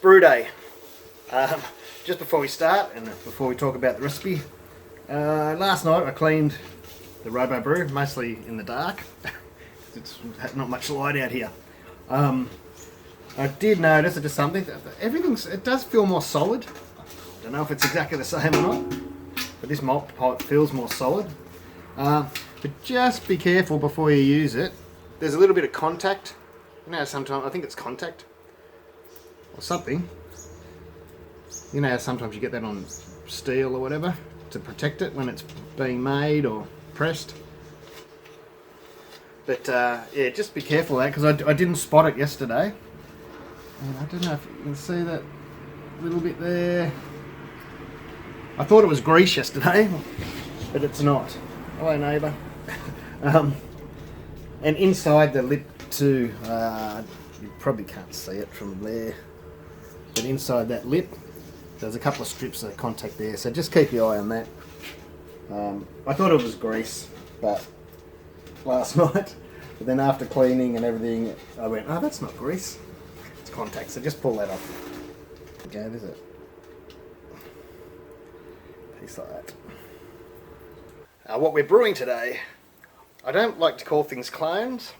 brew day. Just before we start and before we talk about the recipe, last night I cleaned the Robobrew, mostly in the dark. It's not much light out here. I did notice that just something, it does feel more solid. I don't know if it's exactly the same or not, but this malt pot feels more solid. But just be careful before you use it. There's a little bit of contact. You know, sometimes, I think it's contact or something. You know how sometimes you get that on steel or whatever to protect it when it's being made or pressed. But yeah, just be careful of that, because I didn't spot it yesterday. And I don't know if you can see that little bit there. I thought it was grease yesterday, but it's not. Hello, neighbour. And inside the lip too, you probably can't see it from there, but inside that lip there's a couple of strips of contact there, so just keep your eye on that. I thought it was grease, but last night, but then after cleaning and everything, I went, oh, that's not grease, it's contact, so just pull that off. Okay, there's it. Piece like that. What we're brewing today, I don't like to call things clones,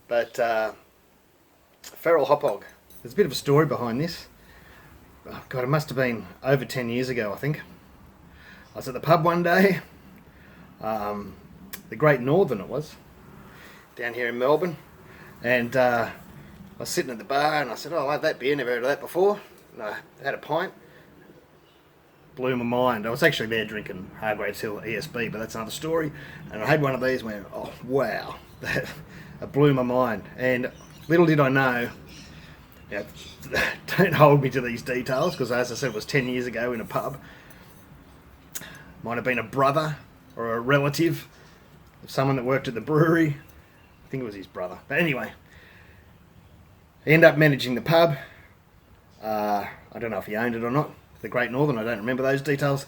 but feral hop hog. There's a bit of a story behind this. Oh, God, it must have been over 10 years ago, I think. I was at the pub one day, the Great Northern it was, down here in Melbourne, and I was sitting at the bar and I said, oh, I'll have that beer, never heard of that before. And I had a pint. Blew my mind. I was actually there drinking Hargraves Hill ESB, but that's another story. And I had one of these and went, oh wow, that blew my mind. And little did I know, don't hold me to these details, because as I said, it was 10 years ago in a pub. Might have been a brother or a relative of someone that worked at the brewery. I think it was his brother. But anyway, I ended up managing the pub. I don't know if he owned it or not. The Great Northern, I don't remember those details.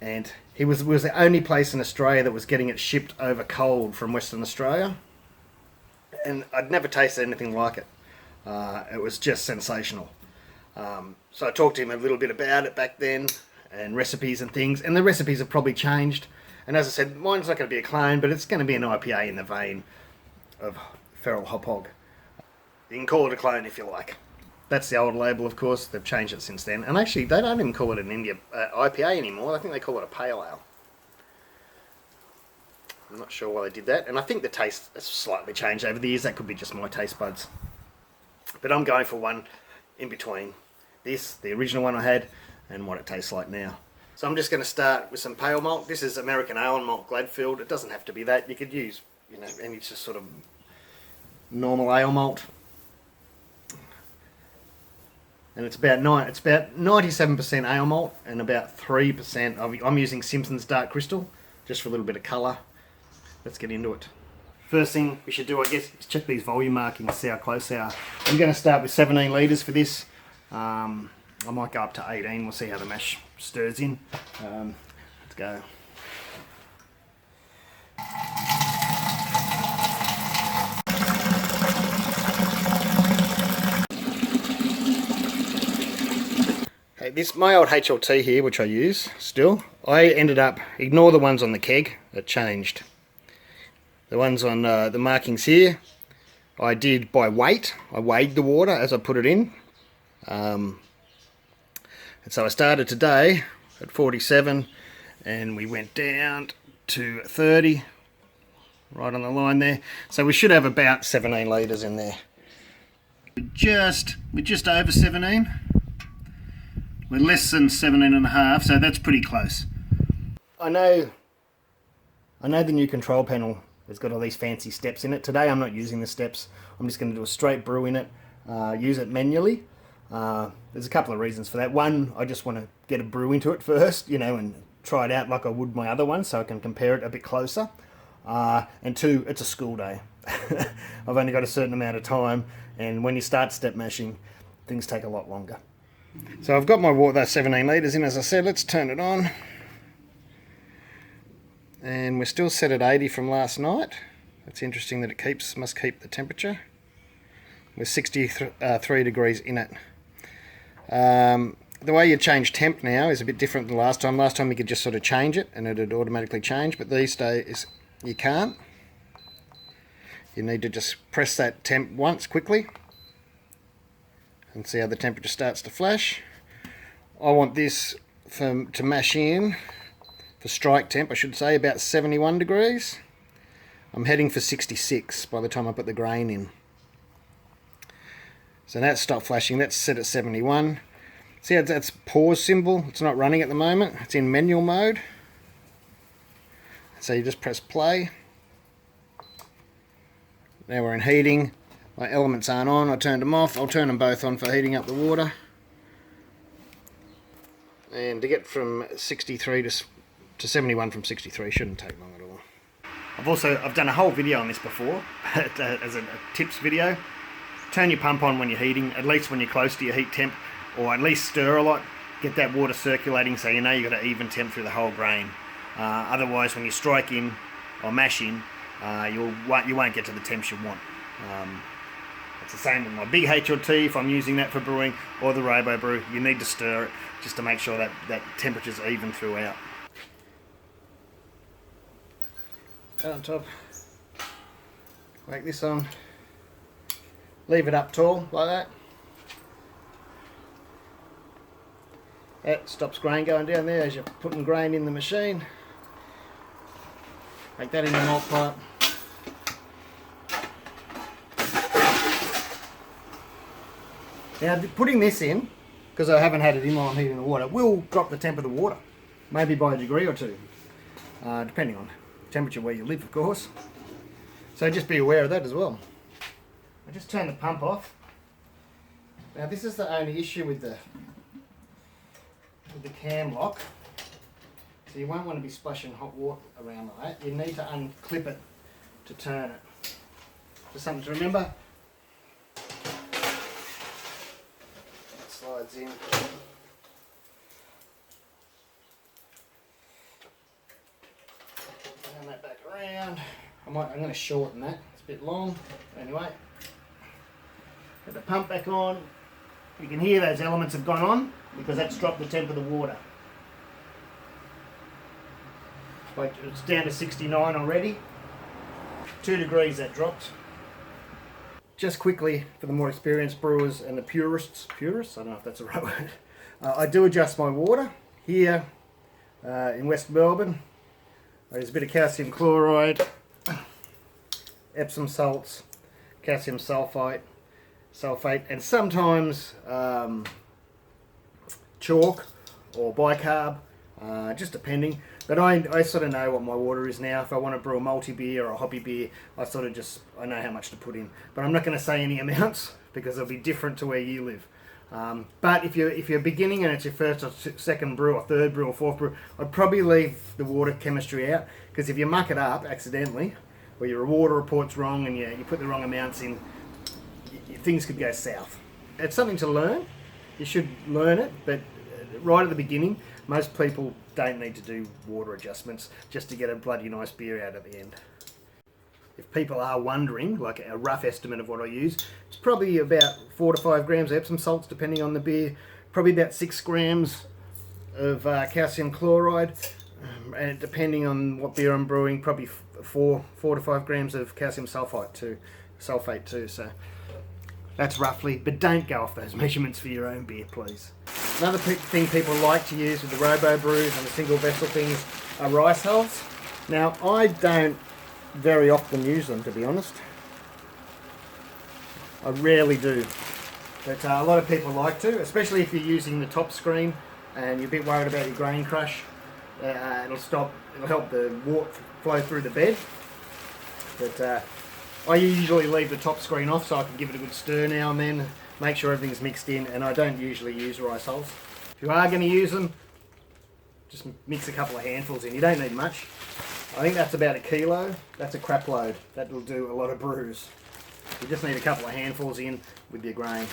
And he was the only place in Australia that was getting it shipped over cold from Western Australia. And I'd never tasted anything like it. It was just sensational. So I talked to him a little bit about it back then, and recipes and things. And the recipes have probably changed. And as I said, mine's not going to be a clone, but it's going to be an IPA in the vein of Feral Hop Hog. You can call it a clone if you like. That's the old label, of course. They've changed it since then. And actually, they don't even call it an India IPA anymore. I think they call it a pale ale. I'm not sure why they did that. And I think the taste has slightly changed over the years. That could be just my taste buds. But I'm going for one in between this, the original one I had, and what it tastes like now. So I'm just going to start with some pale malt. This is American Ale and Malt Gladfield. It doesn't have to be that. You could use, any just sort of normal ale malt. And it's about 97% ale malt and about 3% I'm using Simpson's Dark Crystal, just for a little bit of colour. Let's get into it. First thing we should do, I guess, is check these volume markings, see how close they are. I'm going to start with 17 litres for this. I might go up to 18, we'll see how the mash stirs in. Let's go. My old HLT here, which I use still, I ended up, ignore the ones on the keg, it changed. The ones on the markings here, I did by weight. I weighed the water as I put it in. And so I started today at 47 and we went down to 30, right on the line there. So we should have about 17 litres in there. We're just over 17. We're less than 17 and a half, so that's pretty close. I know the new control panel has got all these fancy steps in it. Today I'm not using the steps. I'm just going to do a straight brew in it, use it manually. There's a couple of reasons for that. One, I just want to get a brew into it first, and try it out like I would my other one, so I can compare it a bit closer. And two, it's a school day. I've only got a certain amount of time, and when you start step mashing, things take a lot longer. So I've got my water, 17 litres in, as I said. Let's turn it on. And we're still set at 80 from last night. It's interesting that it must keep the temperature. We're 63 degrees in it. The way you change temp now is a bit different than last time. Last time you could just sort of change it and it would automatically change, but these days you can't. You need to just press that temp once quickly and see how the temperature starts to flash. I want this to mash in, for strike temp I should say, about 71 degrees. I'm heading for 66 by the time I put the grain in. So that's stopped flashing, that's set at 71. See how that's pause symbol? It's not running at the moment, it's in manual mode. So you just press play. Now we're in heating. My elements aren't on, I turned them off. I'll turn them both on for heating up the water. And to get from 63 to 71 from 63 shouldn't take long at all. I've done a whole video on this before as a tips video. Turn your pump on when you're heating, at least when you're close to your heat temp, or at least stir a lot. Get that water circulating so you know you've got an even temp through the whole grain. Otherwise, when you strike in or mash in, you won't get to the temps you want. It's the same with my big HLT if I'm using that for brewing, or the Robobrew. You need to stir it just to make sure that temperature's even throughout. Out on top, whack this on, leave it up tall like that. That stops grain going down there as you're putting grain in the machine. Make that in the malt pipe. Now putting this in, because I haven't had it in while I'm heating the water, will drop the temp of the water, maybe by a degree or two, depending on temperature where you live of course. So just be aware of that as well. I just turn the pump off. Now this is the only issue with the cam lock. So you won't want to be splashing hot water around like that. You need to unclip it to turn it. Just something to remember. It slides in. Turn that back around. I'm going to shorten that. It's a bit long. Anyway, put the pump back on. You can hear those elements have gone on because that's dropped the temp of the water. Like it's down to 69 already. 2 degrees that dropped. Just quickly for the more experienced brewers and the purists, I don't know if that's the right word. I do adjust my water here in West Melbourne. There's a bit of calcium chloride, Epsom salts, calcium sulfate, and sometimes chalk or bicarb, just depending. But I sort of know what my water is now. If I want to brew a multi-beer or a hobby beer, I know how much to put in. But I'm not going to say any amounts because they'll be different to where you live. But if you're beginning and it's your first or second brew or third brew or fourth brew, I'd probably leave the water chemistry out, because if you muck it up accidentally, or your water report's wrong and you put the wrong amounts in, things could go south. It's something to learn. You should learn it, but right at the beginning, most people don't need to do water adjustments just to get a bloody nice beer out at the end. If people are wondering, like a rough estimate of what I use, it's probably about 4 to 5 grams of Epsom salts depending on the beer, probably about 6 grams of calcium chloride, and depending on what beer I'm brewing, probably 4 to 5 grams of calcium sulfate too. So that's roughly, but don't go off those measurements for your own beer, please. Another thing people like to use with the Robobrews and the single vessel things are rice hulls. Now I don't very often use them, to be honest. I rarely do, but a lot of people like to, especially if you're using the top screen and you're a bit worried about your grain crush. It'll help the water flow through the bed. But I usually leave the top screen off so I can give it a good stir now and then, make sure everything's mixed in, and I don't usually use rice hulls. If you are going to use them, just mix a couple of handfuls in. You don't need much. I think that's about 1 kilo. That's a crap load. That will do a lot of brews. You just need a couple of handfuls in with your grain.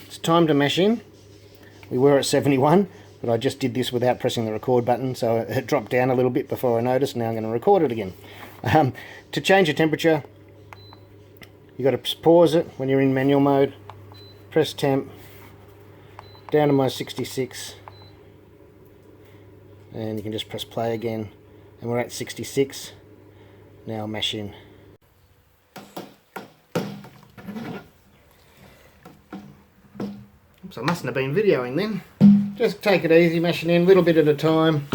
It's time to mash in. We were at 71, but I just did this without pressing the record button, so it dropped down a little bit before I noticed. Now I'm going to record it again. To change the temperature, you've got to pause it when you're in manual mode, press temp, down to my 66, and you can just press play again, and we're at 66. Now I'll mash in. Oops, I mustn't have been videoing then. Just take it easy, mashing in a little bit at a time.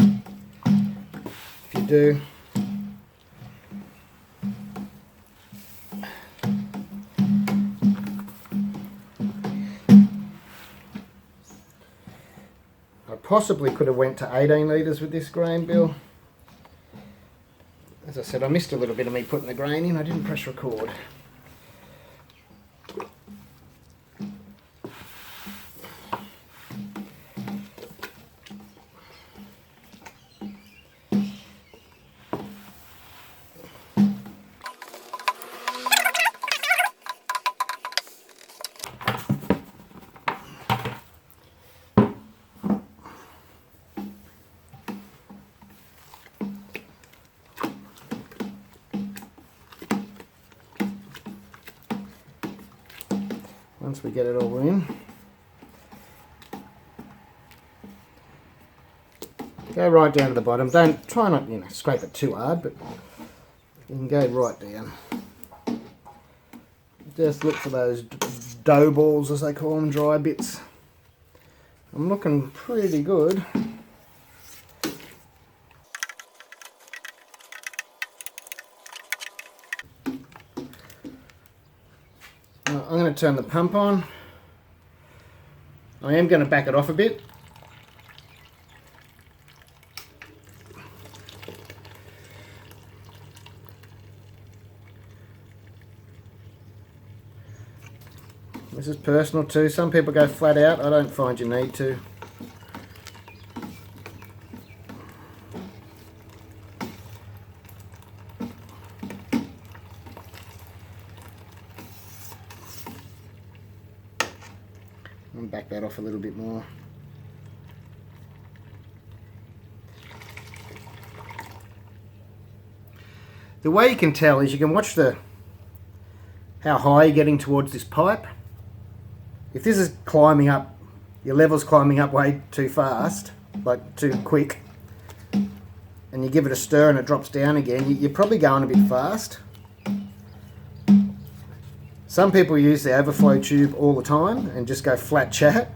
If you do. I possibly could have went to 18 litres with this grain bill. As I said, I missed a little bit of me putting the grain in. I didn't press record. Once we get it all in, go right down to the bottom. Don't try not, scrape it too hard, but you can go right down. Just look for those dough balls, as they call them, dry bits. I'm looking pretty good. I'm going to turn the pump on. I am going to back it off a bit. This is personal too. Some people go flat out. I don't find you need to. And back that off a little bit more. The way you can tell is you can watch how high you're getting towards this pipe. If this is climbing up, your level's climbing up way too fast, like too quick, and you give it a stir and it drops down again, you're probably going a bit fast. Some people use the overflow tube all the time and just go flat chat,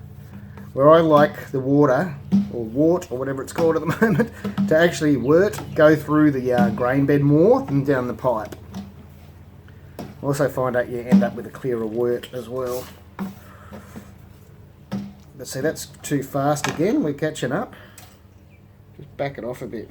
where I like the water, or wort, or whatever it's called at the moment, to actually go through the grain bed more than down the pipe. Also find out you end up with a clearer wort as well. But see, that's too fast again, we're catching up. Just back it off a bit.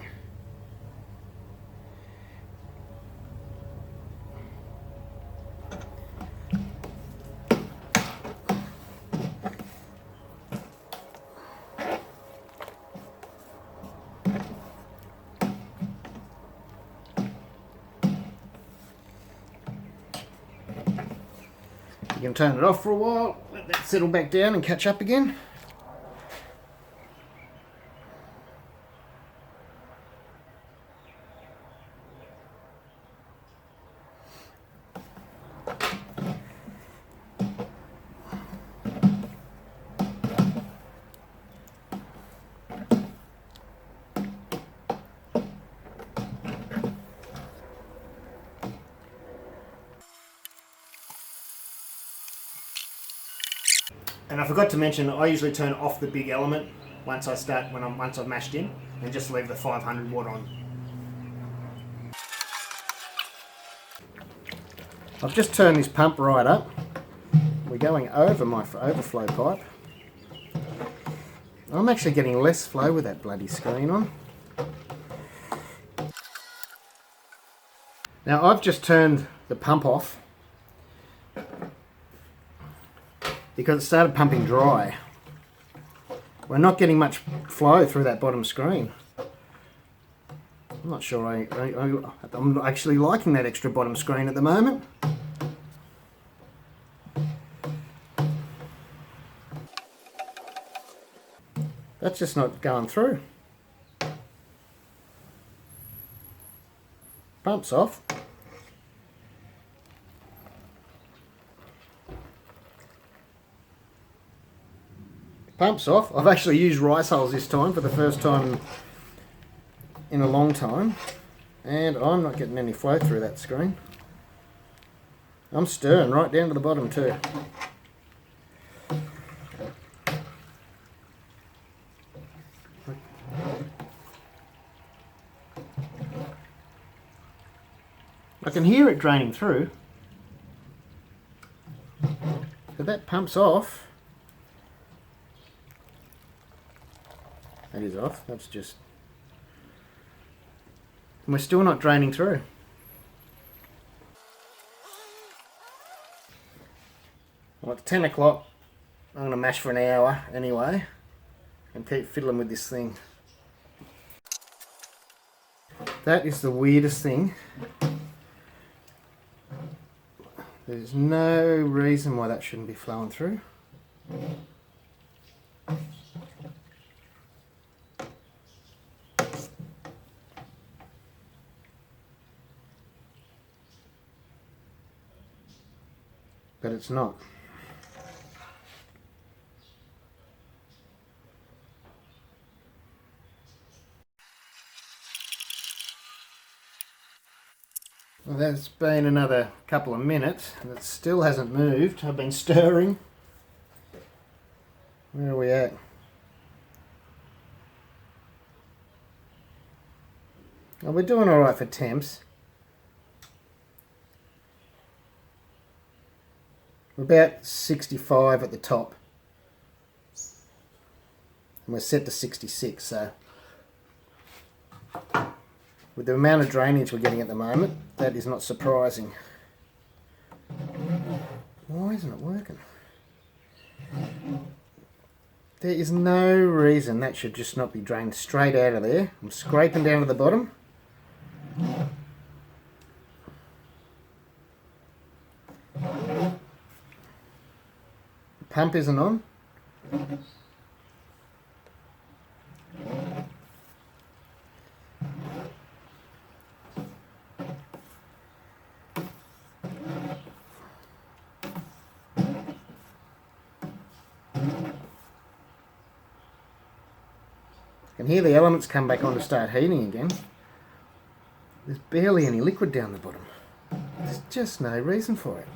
You can turn it off for a while, let that settle back down and catch up again. And I forgot to mention, I usually turn off the big element once I've mashed in, and just leave the 500 watt on. I've just turned this pump right up. We're going over my overflow pipe. I'm actually getting less flow with that bloody screen on. Now I've just turned the pump off because it started pumping dry. We're not getting much flow through that bottom screen. I'm not sure I'm actually liking that extra bottom screen at the moment. That's just not going through. Pump's off. pump's off. I've actually used rice hulls this time for the first time in a long time. And I'm not getting any flow through that screen. I'm stirring right down to the bottom too. I can hear it draining through. But that pump's off. That is off. That's just... And we're still not draining through. Well, it's 10 o'clock. I'm going to mash for an hour anyway. And keep fiddling with this thing. That is the weirdest thing. There's no reason why that shouldn't be flowing through. But it's not. Well, that's been another couple of minutes and it still hasn't moved. I've been stirring. Where are we at? Well, we're doing alright for temps. We're about 65 at the top. And we're set to 66, so with the amount of drainage we're getting at the moment, that is not surprising. Why isn't it working? There is no reason that should just not be drained straight out of there. I'm scraping down to the bottom. The pump isn't on. I can hear the elements come back on to start heating again. There's barely any liquid down the bottom. There's just no reason for it.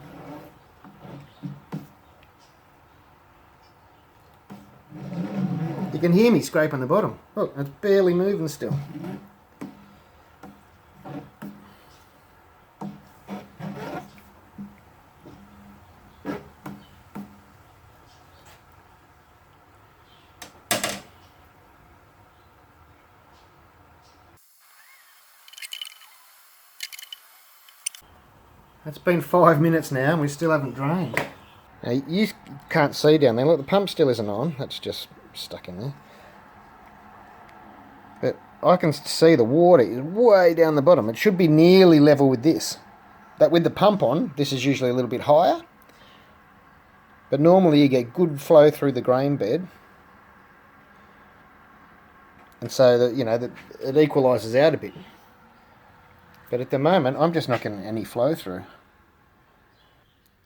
You can hear me scraping the bottom. Look, it's barely moving still. It's been 5 minutes now and we still haven't drained. Now you can't see down there. Look, the pump still isn't on. That's just stuck in there. But I can see the water is way down the bottom. It should be nearly level with this. But with the pump on, this is usually a little bit higher. But normally you get good flow through the grain bed. And so that, you know, that it equalises out a bit. But at the moment, I'm just not getting any flow through.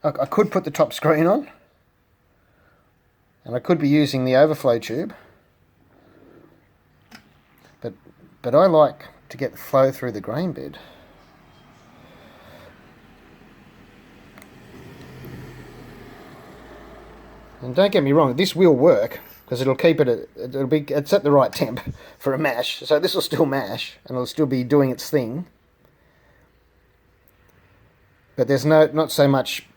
I could put the top screen on. And I could be using the overflow tube. But I like to get flow through the grain bed. And don't get me wrong, this will work because it'll keep it. It's at the right temp for a mash. So this will still mash and it'll still be doing its thing. But there's not so much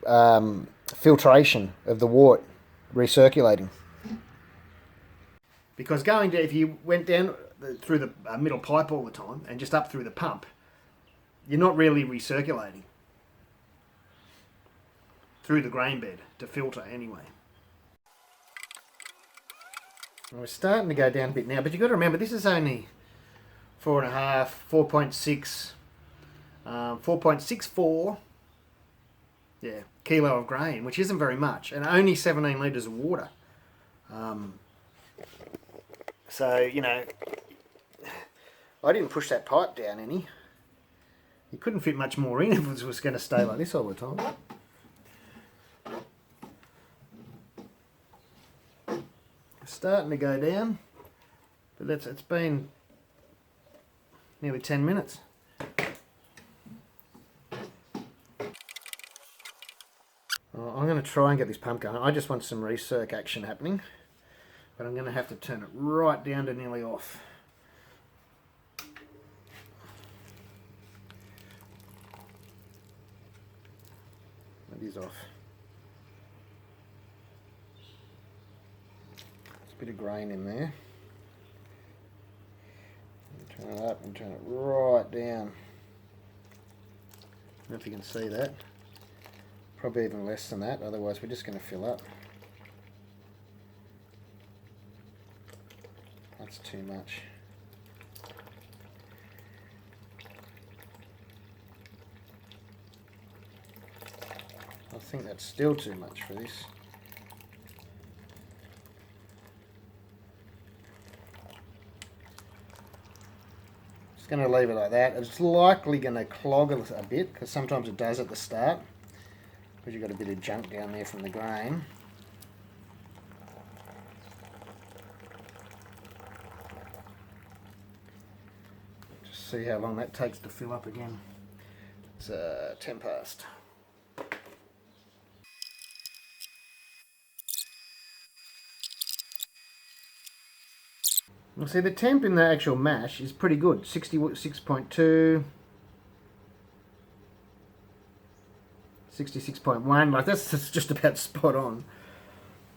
filtration of the wort recirculating. Because if you went down through the middle pipe all the time and just up through the pump, you're not really recirculating through the grain bed to filter anyway. And we're starting to go down a bit now, but you've got to remember this is only 4.5, 4.6, 4.64. Yeah, kilo of grain, which isn't very much, and only 17 litres of water. So, you know, I didn't push that pipe down any. You couldn't fit much more in if it was going to stay like this all the time. starting to go down, but it's been nearly 10 minutes. I'm going to try and get this pump going. I just want some recirc action happening, but I'm going to have to turn it right down to nearly off. It is off. There's a bit of grain in there. Turn it up and turn it right down. I don't know if you can see that. Probably even less than that, otherwise we're just going to fill up. That's too much. I think that's still too much for this. Just going to leave it like that. It's likely going to clog a bit, because sometimes it does at the start, because you've got a bit of junk down there from the grain. Just see how long that takes to fill up again. It's 10 past. Well, see, the temp in the actual mash is pretty good. 66.2, 66.1. Like that's just about spot on.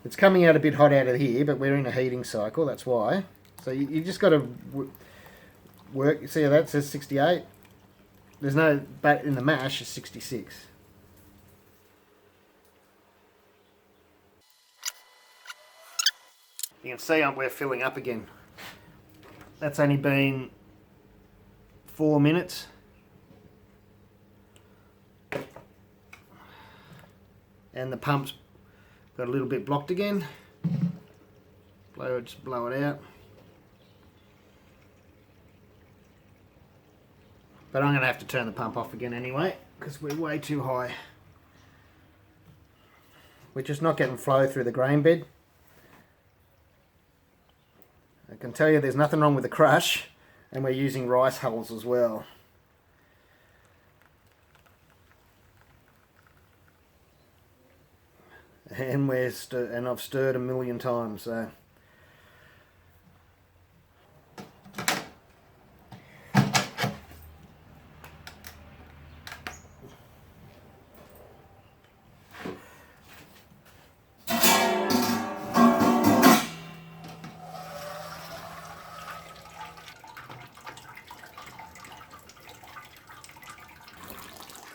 It's coming out a bit hot out of here, but we're in a heating cycle. That's why. So you just got to work. See how that says 68? There's no, but in the mash is 66. You can see we're filling up again. That's only been 4 minutes. And the pump's got a little bit blocked again. Just blow it out. But I'm going to have to turn the pump off again anyway, because we're way too high. We're just not getting flow through the grain bed. I can tell you there's nothing wrong with the crush, and we're using rice hulls as well. And I've stirred a million times, so.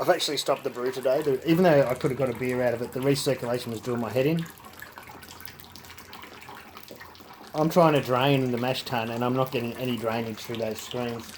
I've actually stopped the brew today, even though I could have got a beer out of it. The recirculation was doing my head in. I'm trying to drain the mash tun and I'm not getting any drainage through those screens.